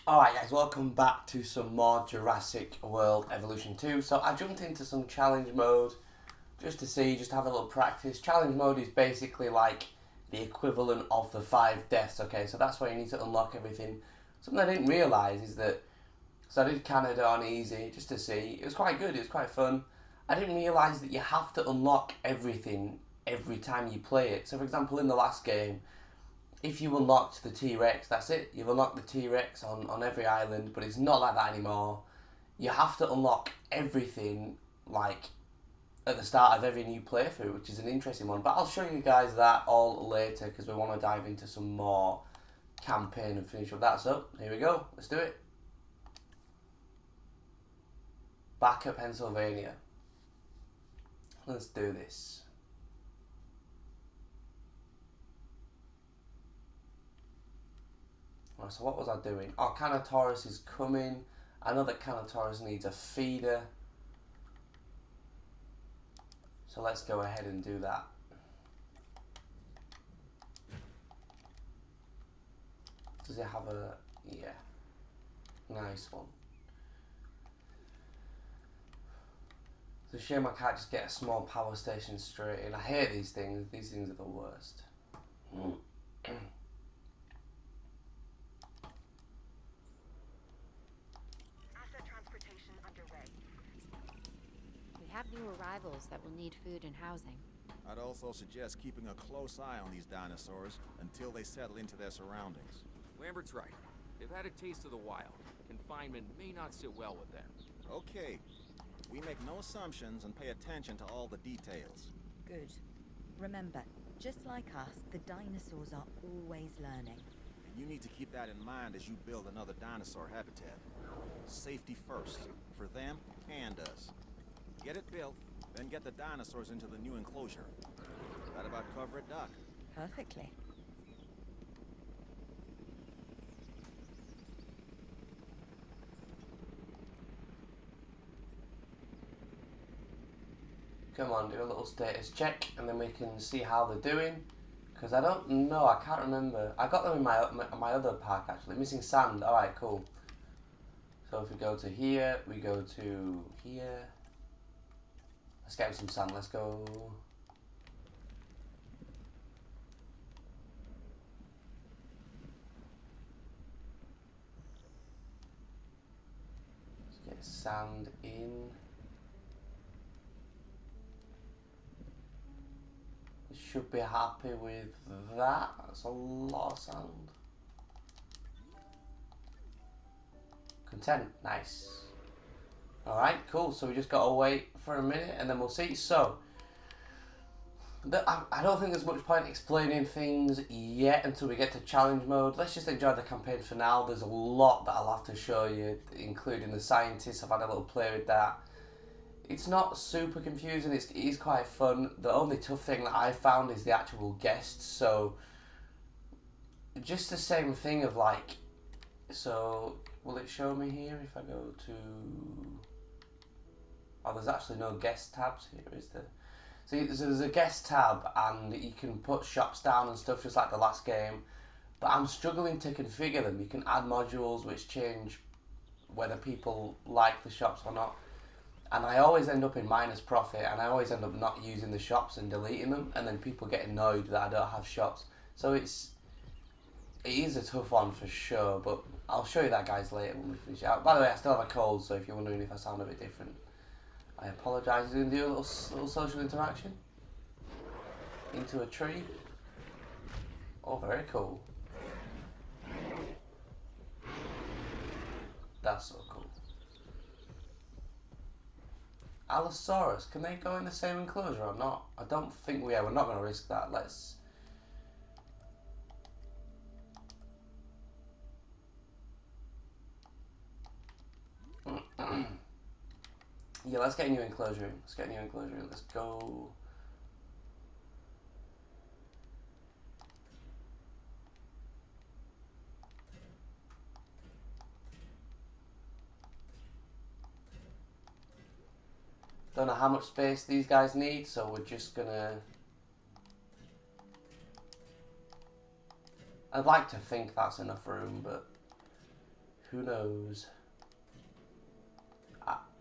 Alright guys, welcome back to some more Jurassic World Evolution 2. So I jumped into some challenge mode just to have a little practice. Challenge mode is basically like the equivalent of the 5 deaths, okay? So that's where you need to unlock everything. Something I didn't realise is that, so I did Canada on easy just to see. It was quite good, it was quite fun. I didn't realise that you have to unlock everything every time you play it. So for example, in the last game, if you unlocked the T-Rex, that's it. You've unlocked the T-Rex on every island, but it's not like that anymore. You have to unlock everything, like, at the start of every new playthrough, which is an interesting one. But I'll show you guys that all later, because we want to dive into some more campaign and finish up that. So, here we go. Let's do it. Back at Pennsylvania. Let's do this. Right, so what was I doing? Oh, Canataurus is coming. I know that Canataurus needs a feeder. So let's go ahead and do that. Does it have a... yeah. Nice one. It's a shame I can't just get a small power station straight in. I hate these things. These things are the worst. Asset transportation underway. We have new arrivals that will need food and housing. I'd also suggest keeping a close eye on these dinosaurs until they settle into their surroundings. Lambert's right. They've had a taste of the wild. Confinement may not sit well with them. Okay. We make no assumptions and pay attention to all the details. Good. Remember, just like us, the dinosaurs are always learning. And you need to keep that in mind as you build another dinosaur habitat. Safety first, for them and us. Get it built, then get the dinosaurs into the new enclosure. That about cover it, Doc? Perfectly. Come on, do a little status check, and then we can see how they're doing. Because I don't know, I can't remember. I got them in my other park actually. Missing sand. All right, cool. So if we go to here, we go to here. Let's get some sand. Let's go. Let's get sand in. Should be happy with that. That's a lot of sand. Content, nice. Alright, cool. So we just gotta wait for a minute and then we'll see. So, I don't think there's much point explaining things yet until we get to challenge mode. Let's just enjoy the campaign for now. There's a lot that I'll have to show you, including the scientists. I've had a little play with that. It's not super confusing, it is quite fun. The only tough thing that I found is the actual guests, so just the same thing of like, so will it show me here if I go to, oh there's actually no guest tabs here, is there? So there's a guest tab and you can put shops down and stuff just like the last game, but I'm struggling to configure them. You can add modules which change whether people like the shops or not. And I always end up in minus profit, and I always end up not using the shops and deleting them, and then people get annoyed that I don't have shops. So it is a tough one for sure, but I'll show you that guys later when we finish out. By the way, I still have a cold, so if you're wondering if I sound a bit different, I apologise. We're going to do a little social interaction into a tree. Oh, very cool. That's so cool. Allosaurus, can they go in the same enclosure or not? I don't think we are. We're not going to risk that. Let's... yeah, let's get a new enclosure in. Let's get a new enclosure in. Let's go... Don't know how much space these guys need, so we're just gonna... I'd like to think that's enough room, but Who knows?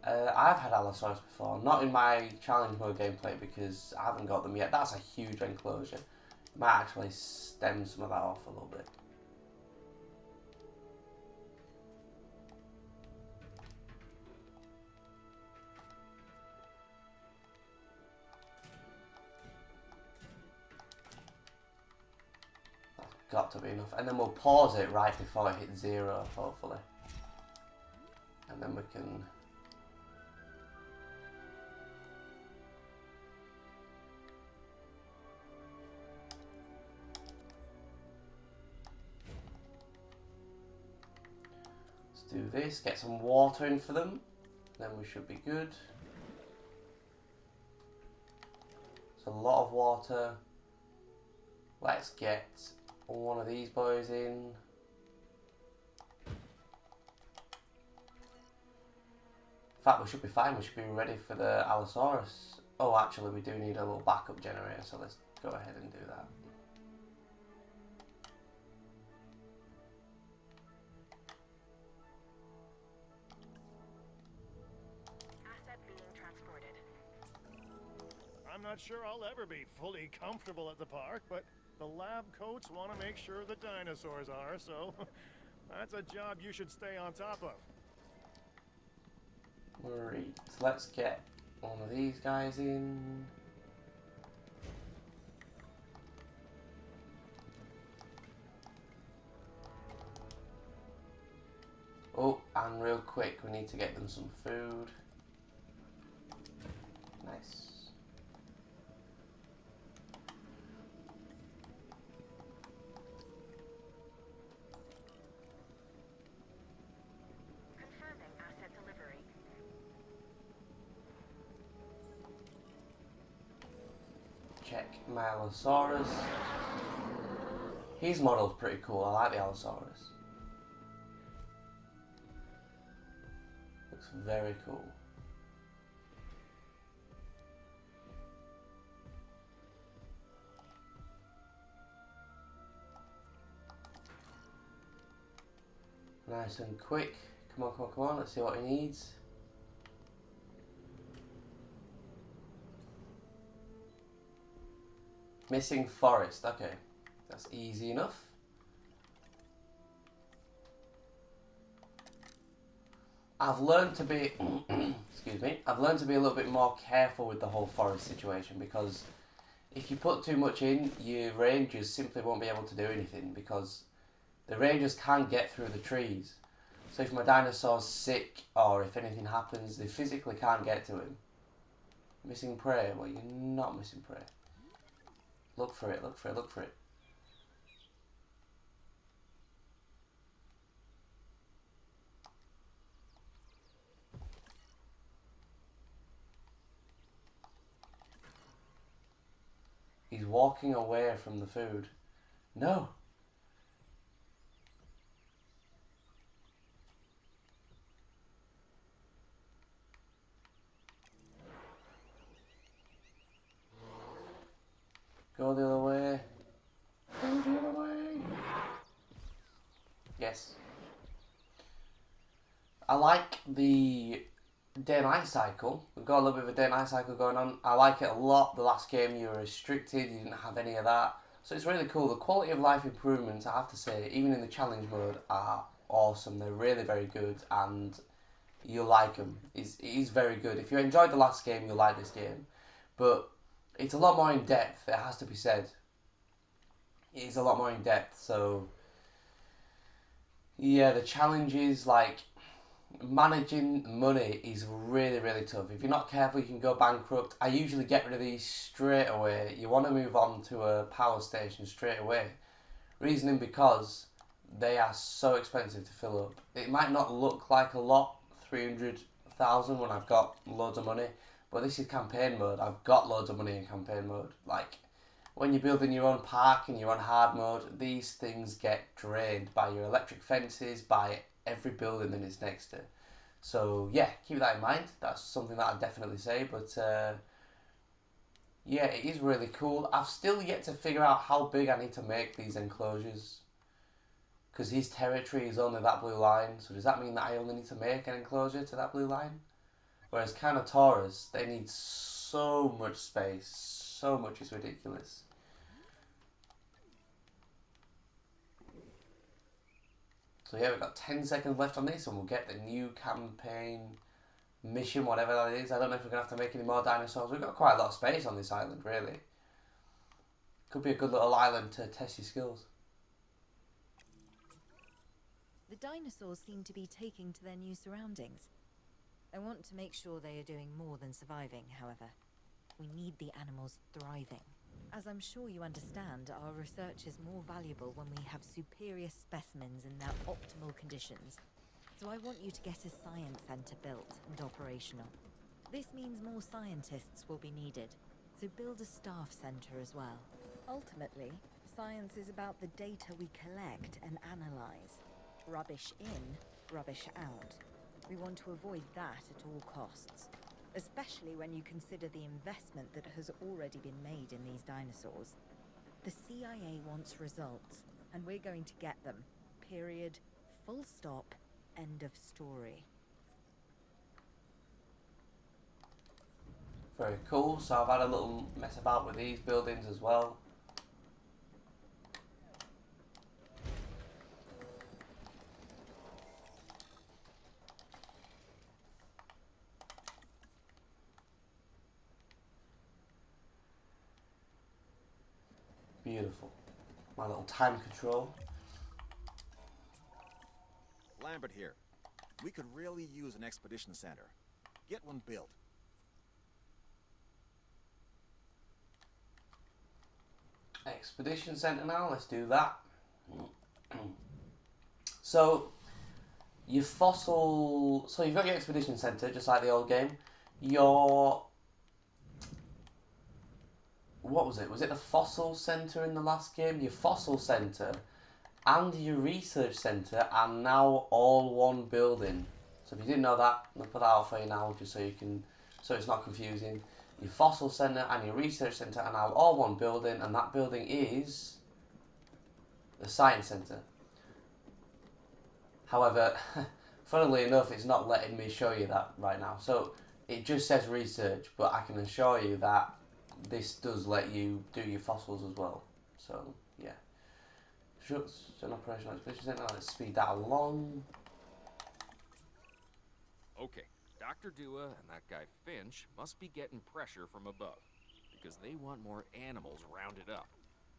I've had Allosaurus before, not in my challenge mode gameplay because I haven't got them yet. That's a huge enclosure. Might actually stem some of that off a little bit. That's got to be enough. And then we'll pause it right before it hits 0, hopefully. And then we can... do this, get some water in for them, then we should be good. It's a lot of water. Let's get one of these boys in. In fact, we should be fine, we should be ready for the Allosaurus. Oh, actually we do need a little backup generator, so let's go ahead and do that. I'm not sure I'll ever be fully comfortable at the park, but the lab coats want to make sure the dinosaurs are, so that's a job you should stay on top of. Right, let's get one of these guys in. Oh, and real quick, we need to get them some food. Nice. Confirming asset delivery. Check my Allosaurus. His model's pretty cool. I like the Allosaurus. Looks very cool. Nice and quick. Come on, come on, come on. Let's see what he needs. Missing forest. Okay. That's easy enough. I've learned to be, excuse me, I've learned to be a little bit more careful with the whole forest situation because if you put too much in, your rangers simply won't be able to do anything because the rangers can't get through the trees. So if my dinosaur's sick or if anything happens, they physically can't get to him. Missing prey? Well, you're not missing prey. Look for it, look for it, look for it. He's walking away from the food. No! Go the other way. Go the other way. Yes. I like the day-night cycle. We've got a little bit of a day-night cycle going on. I like it a lot. The last game you were restricted, you didn't have any of that. So it's really cool. The quality of life improvements, I have to say, even in the challenge mode, are awesome. They're really very good and you'll like them. It is very good. If you enjoyed the last game, you'll like this game. But it's a lot more in depth, it has to be said. It is a lot more in depth, so yeah, the challenges, like managing money is really, really tough. If you're not careful, you can go bankrupt. I usually get rid of these straight away. You want to move on to a power station straight away. Reasoning because they are so expensive to fill up. It might not look like a lot, 300,000 when I've got loads of money, but this is campaign mode. I've got loads of money in campaign mode. Like, when you're building your own park and you're on hard mode, these things get drained by your electric fences, by every building that it's next to. So, yeah, keep that in mind. That's something that I'd definitely say, but yeah, it is really cool. I've still yet to figure out how big I need to make these enclosures, because his territory is only that blue line. So does that mean that I only need to make an enclosure to that blue line? Whereas Carnotaurus, they need so much space, so much, it's ridiculous. So yeah, we've got 10 seconds left on this and we'll get the new campaign mission, whatever that is. I don't know if we're going to have to make any more dinosaurs. We've got quite a lot of space on this island, really. Could be a good little island to test your skills. The dinosaurs seem to be taking to their new surroundings. I want to make sure they are doing more than surviving, however. We need the animals thriving. As I'm sure you understand, our research is more valuable when we have superior specimens in their optimal conditions. So I want you to get a science center built and operational. This means more scientists will be needed, so build a staff center as well. Ultimately, science is about the data we collect and analyze. Rubbish in, rubbish out. We want to avoid that at all costs, especially when you consider the investment that has already been made in these dinosaurs. The CIA wants results, and we're going to get them. Period. Full stop. End of story. Very cool. So I've had a little mess about with these buildings as well. Beautiful. My little time control. Lambert here. We could really use an expedition center. Get one built. Expedition Centre now, let's do that. So, your fossil... So you've got your Expedition Centre, just like the old game. Your... What was it? Was it the Fossil Centre in the last game? Your Fossil Centre and your Research Centre are now all one building. So if you didn't know that, I'm going to put that out for you now, just so you can... So it's not confusing. Your Fossil Centre and your Research Centre are now all one building, and that building is the Science Centre. However, funnily enough, it's not letting me show you that right now. So it just says Research, but I can assure you that this does let you do your fossils as well. So, yeah. Shuts an operational expedition center. Let's speed that along. Okay, Dr. Dua and that guy Finch must be getting pressure from above, because they want more animals rounded up.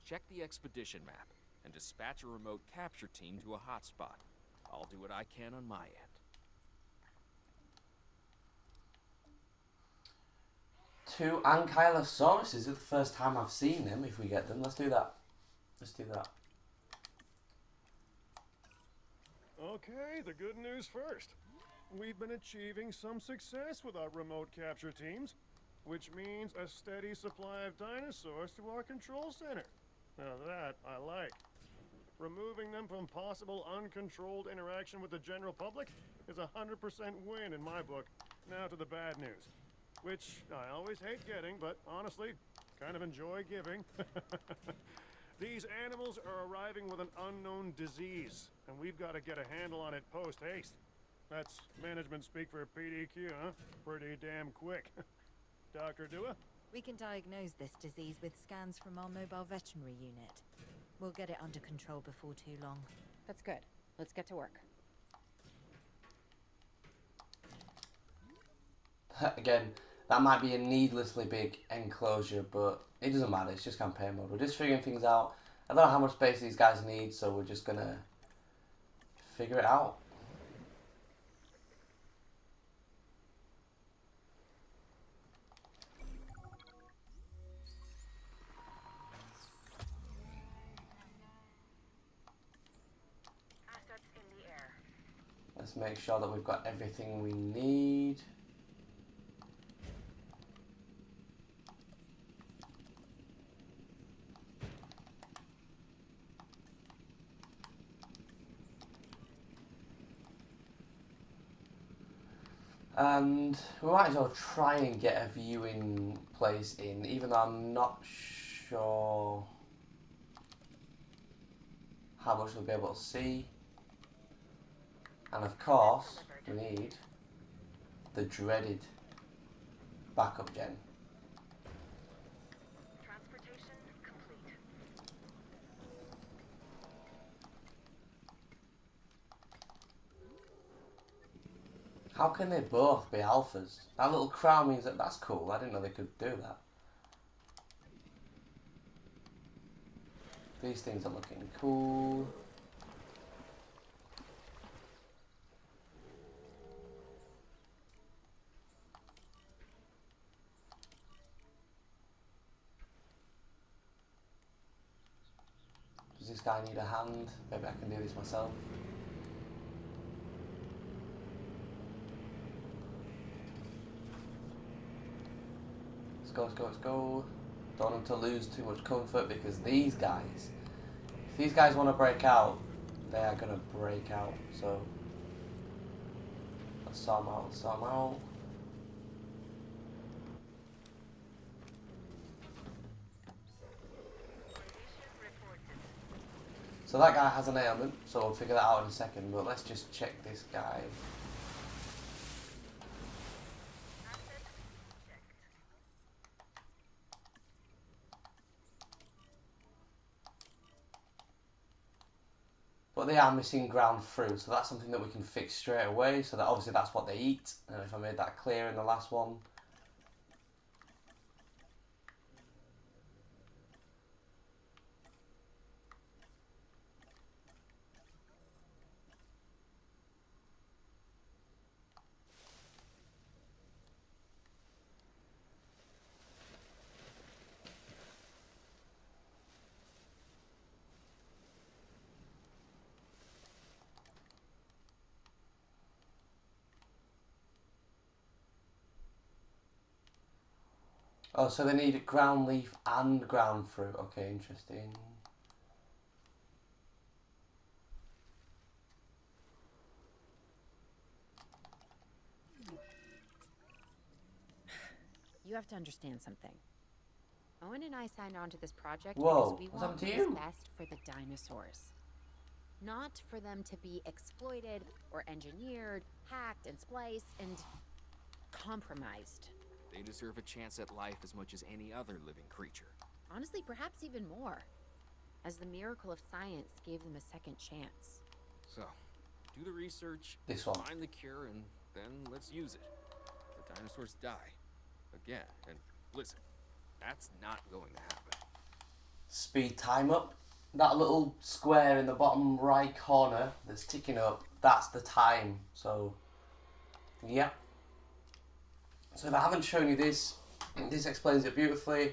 Check the expedition map, and dispatch a remote capture team to a hotspot. I'll do what I can on my end. 2 Ankylosauruses is the first time I've seen them. If we get them, let's do that. Let's do that. Okay, the good news first. We've been achieving some success with our remote capture teams, which means a steady supply of dinosaurs to our control center. Now that I like. Removing them from possible uncontrolled interaction with the general public is a 100% win in my book. Now to the bad news, which I always hate getting, but honestly, kind of enjoy giving. These animals are arriving with an unknown disease, and we've got to get a handle on it post-haste. That's management speak for PDQ, huh? Pretty damn quick. Dr. Dua? We can diagnose this disease with scans from our mobile veterinary unit. We'll get it under control before too long. That's good. Let's get to work. Again, that might be a needlessly big enclosure, but it doesn't matter. It's just campaign mode. We're just figuring things out. I don't know how much space these guys need, so we're just gonna figure it out. Assets in the air. Let's make sure that we've got everything we need. And we might as well try and get a viewing place in, even though I'm not sure how much we'll be able to see. And of course, we need the dreaded backup gen. Transportation complete. How can they both be alphas? That little crown means that's cool. I didn't know they could do that. These things are looking cool. Does this guy need a hand? Maybe I can do this myself. Let's go, let's go, let's go. Don't want to lose too much comfort because these guys, if these guys want to break out, they are going to break out. So, let's sort them out, let's sort them out. So that guy has an ailment, so we'll figure that out in a second, but let's just check this guy. But they are missing ground fruit, so that's something that we can fix straight away, so that obviously that's what they eat, and if I made that clear in the last one. Oh, so they need ground leaf and ground fruit. Okay, interesting. You have to understand something. Owen and I signed on to this project Whoa, because we what's want happened to what is you? best for the dinosaurs. Not for them to be exploited or engineered, hacked and spliced and compromised. They deserve a chance at life as much as any other living creature. Honestly, perhaps even more, as the miracle of science gave them a second chance. So, do the research, This one. find the cure, and then let's use it. If the dinosaurs die, again, and listen, that's not going to happen. Speed time up. That little square in the bottom right corner that's ticking up, that's the time. So, yeah. So if I haven't shown you this, this explains it beautifully.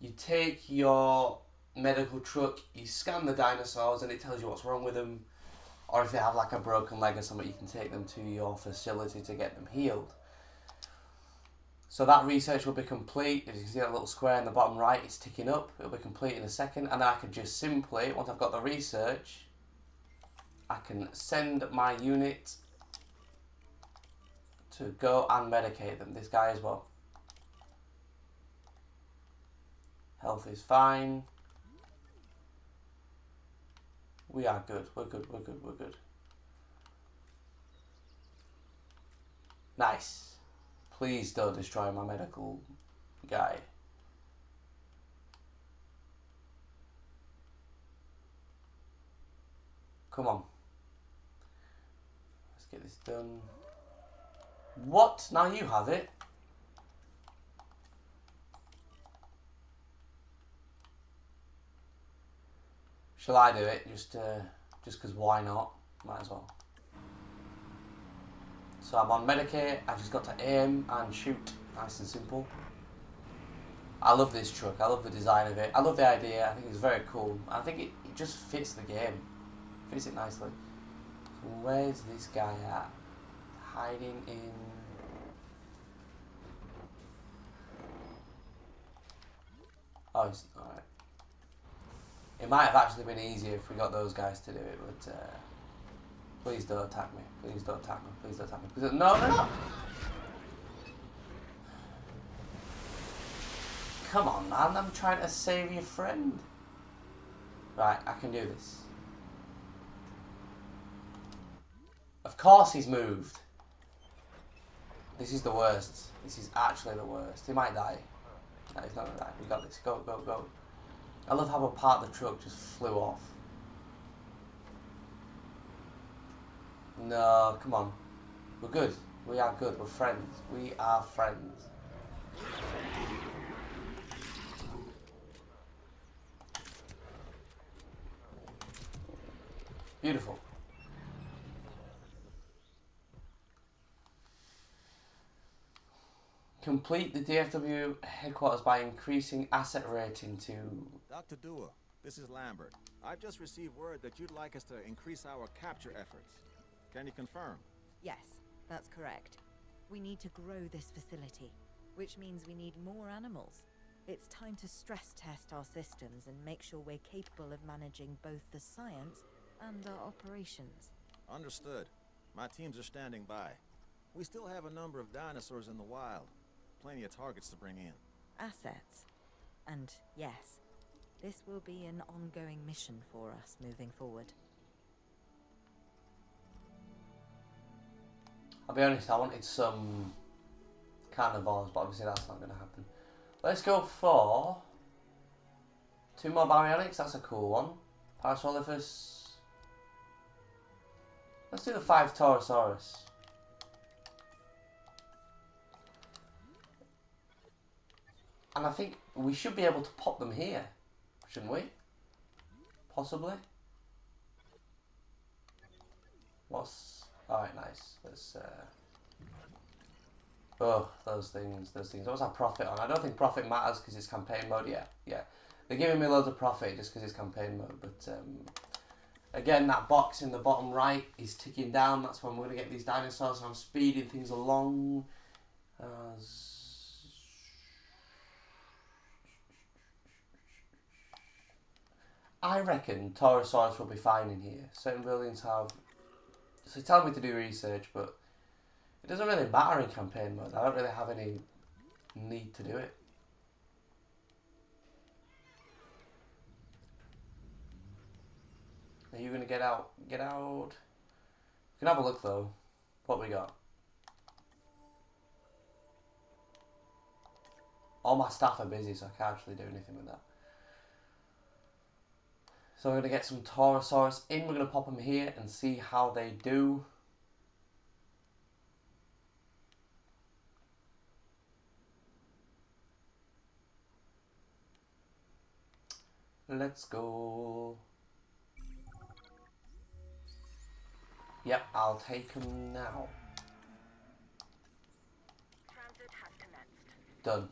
You take your medical truck, you scan the dinosaurs and it tells you what's wrong with them. Or if they have like a broken leg or something, you can take them to your facility to get them healed. So that research will be complete. As you can see that little square in the bottom right, it's ticking up. It'll be complete in a second. And then I can just simply, once I've got the research, I can send my unit to go and medicate them. This guy as well. Health is fine. We are good. We're good. We're good. We're good. Nice. Please don't destroy my medical guy. Come on. Let's get this done. What? Now you have it? Shall I do it? Just because why not? Might as well. So I'm on Medicate. I just got to aim and shoot. Nice and simple. I love this truck. I love the design of it. I love the idea. I think it's very cool. I think it just fits the game. Fits it nicely. So where's this guy at? Hiding in... Oh, it's... Alright. It might have actually been easier if we got those guys to do it, but... Please don't attack me. Please don't attack me. Please don't attack me. Please don't... No, no, no! Come on, man. I'm trying to save your friend. Right, I can do this. Of course he's moved. This is the worst. This is actually the worst. He might die. No, he's not gonna die. We got this. Go, go, go. I love how a part of the truck just flew off. No, come on. We're good. We are good. We're friends. We are friends. Beautiful. Complete the DFW headquarters by increasing asset rating to... Dr. Dua, this is Lambert. I've just received word that you'd like us to increase our capture efforts. Can you confirm? Yes, that's correct. We need to grow this facility, which means we need more animals. It's time to stress test our systems and make sure we're capable of managing both the science and our operations. Understood. My teams are standing by. We still have a number of dinosaurs in the wild. Plenty of targets to bring in. Assets. And yes, this will be an ongoing mission for us moving forward. I'll be honest, I wanted some carnivores, but obviously that's not going to happen. Let's go for 2 more baryonyx. That's a cool one. Parasaurolophus. Let's do the 5 Taurosaurus. And I think we should be able to pop them here, shouldn't we? Possibly. What's... Alright, nice. Let's... Oh, those things. What's our profit on? I don't think profit matters because it's campaign mode. Yeah. They're giving me loads of profit just because it's campaign mode. But again, that box in the bottom right is ticking down. That's when we're going to get these dinosaurs. So I'm speeding things along. I reckon Taurosaurus will be fine in here. Certain buildings have... So tell me to do research, but it doesn't really matter in campaign mode. I don't really have any need to do it. Are you going to get out? Get out. You can have a look though. What we got? All my staff are busy, so I can't actually do anything with that. So we're going to get some Taurosaurus in. We're going to pop them here and see how they do. Let's go. Yep, I'll take them now. Transit has commenced. Done.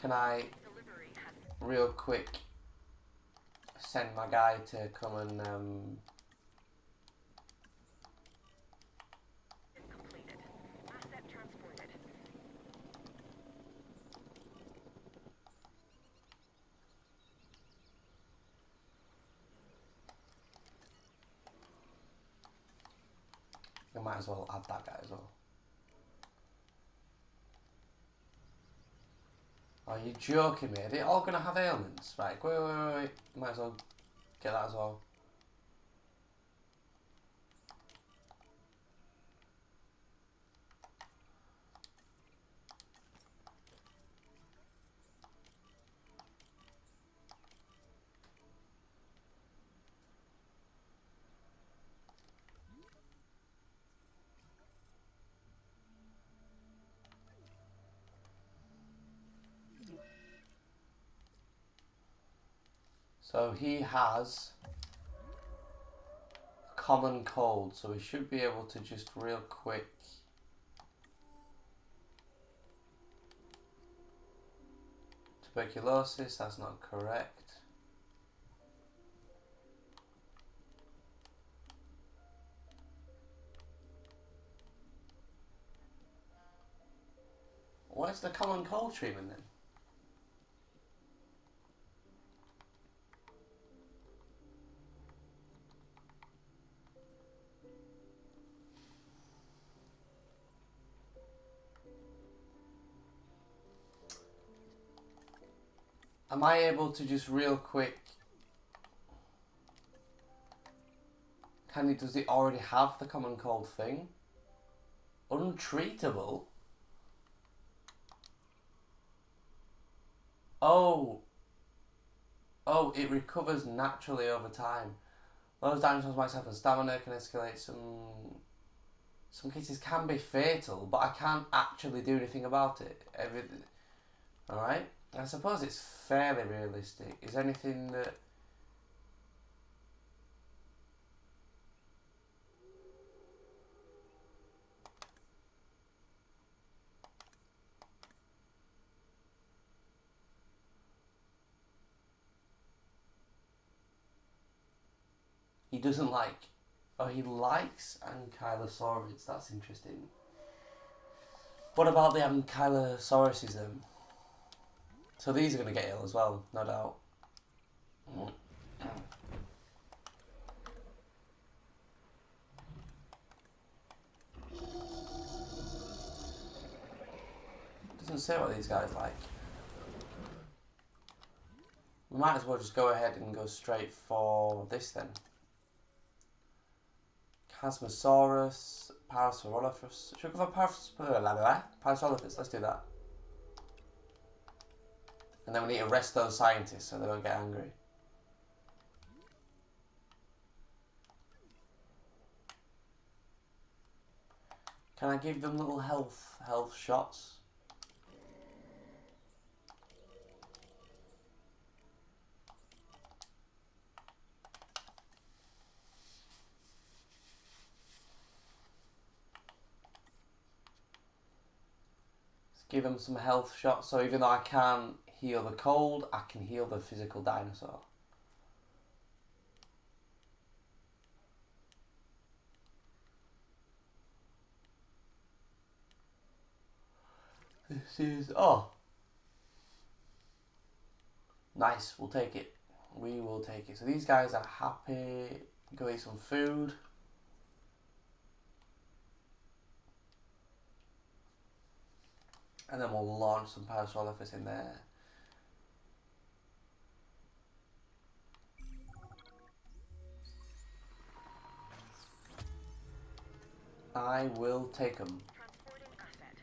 Can I, Delivery has real quick, send my guy to come and been completed. Asset transported. I might as well add that guy as well. Are you joking me? Are they all going to have ailments? Right, wait. Might as well get that as well. So he has common cold, so we should be able to just real quick tuberculosis, that's not correct. Where's the common cold treatment then? Am I able to just real quick... Does it already have the common cold thing? Untreatable? Oh. Oh, it recovers naturally over time. Those dinosaurs might have stamina, can escalate some cases can be fatal, but I can't actually do anything about it. Alright? I suppose it's fairly realistic. Is there anything that... He doesn't like... Oh, he likes ankylosaurids. That's interesting. What about the ankylosauruses then? So these are going to get ill as well, no doubt. Doesn't say what these guys like. We might as well just go ahead and go straight for this then. Chasmosaurus, Parasaurolophus. Should we go for Parasaurolophus? Let's do that. And then we need to arrest those scientists so they don't get angry. Can I give them little health shots? Give them some health shots, so even though I can't heal the cold, I can heal the physical dinosaur. This is... oh! Nice, we'll take it. We will take it. So these guys are happy. Go eat some food. And then we'll launch some Parasaurolophus in there. I will take them. Transporting asset.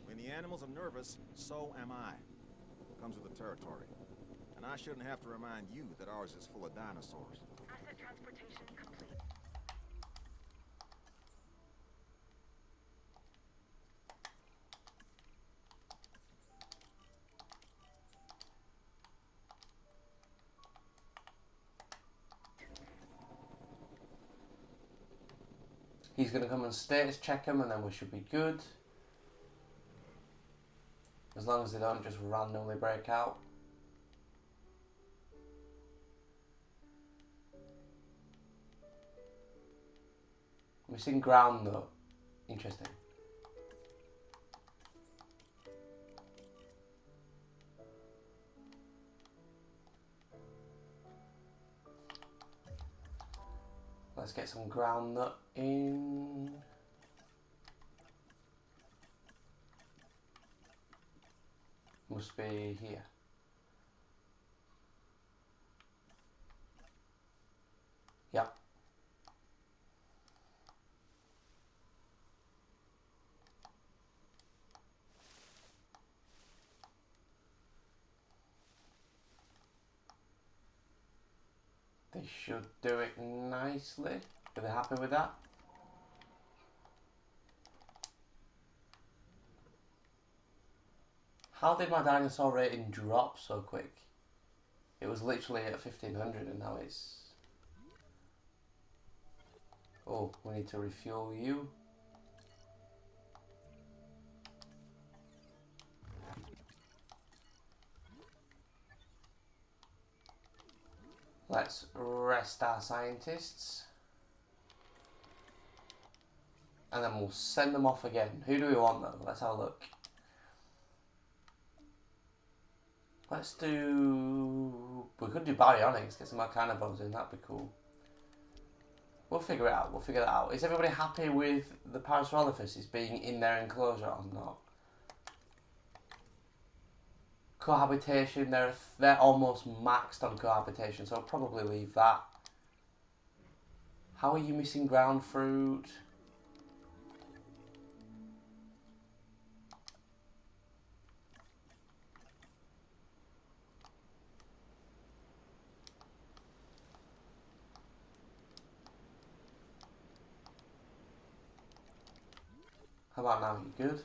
When the animals are nervous, so am I. Comes with the territory. And I shouldn't have to remind you that ours is full of dinosaurs. Asset transportation complete. He's going to come and status check them and then we should be good. As long as they don't just randomly break out. Missing ground though. Interesting. Let's get some ground nut in. Must be here. Yep. They should do it nicely. Are they happy with that? How did my dinosaur rating drop so quick? It was literally at 1500 and now it's... oh, we need to refuel you. Let's rest our scientists. And then we'll send them off again. Who do we want though? Let's have a look. Let's do... we could do baryonyx, get some Arcanobos in, that'd be cool. We'll figure it out, we'll figure that out. Is everybody happy with the Parasaurolophus being in their enclosure or not? Cohabitation, they're almost maxed on cohabitation, so I'll probably leave that. How are you missing ground fruit? How about now? You good?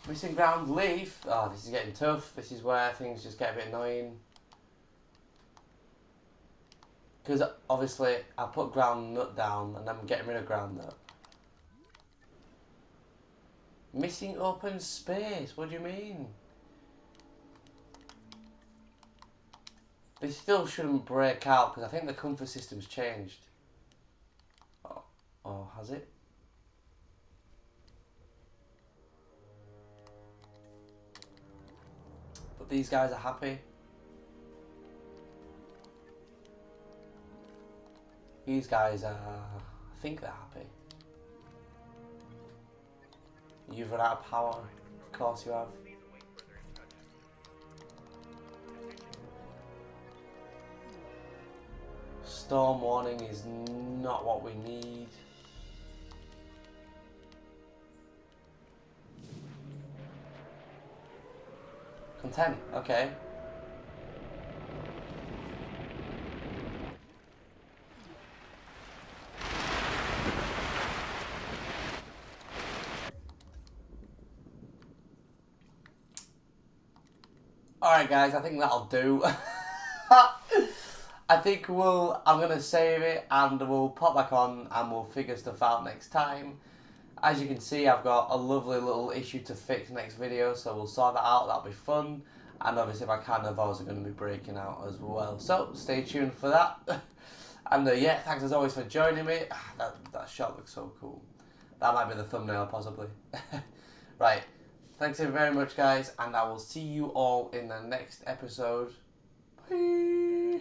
Missing ground leaf. Oh, this is getting tough. This is where things just get a bit annoying. Because obviously I put ground nut down and I'm getting rid of ground nut. Missing open space. What do you mean? This still shouldn't break out because I think the comfort system's changed. Oh, has it? But these guys are happy. These guys are... I think they're happy. You've run out of power. Of course you have. Storm warning is not what we need. Content, okay. Alright guys, I think that'll do. I think I'm going to save it and we'll pop back on and we'll figure stuff out next time. As you can see, I've got a lovely little issue to fix next video, so we'll sort that out, that'll be fun. And obviously my carnivores are going to be breaking out as well. So, stay tuned for that. And yeah, thanks as always for joining me. That shot looks so cool. That might be the thumbnail, possibly. Right, thanks very much guys, and I will see you all in the next episode. Bye!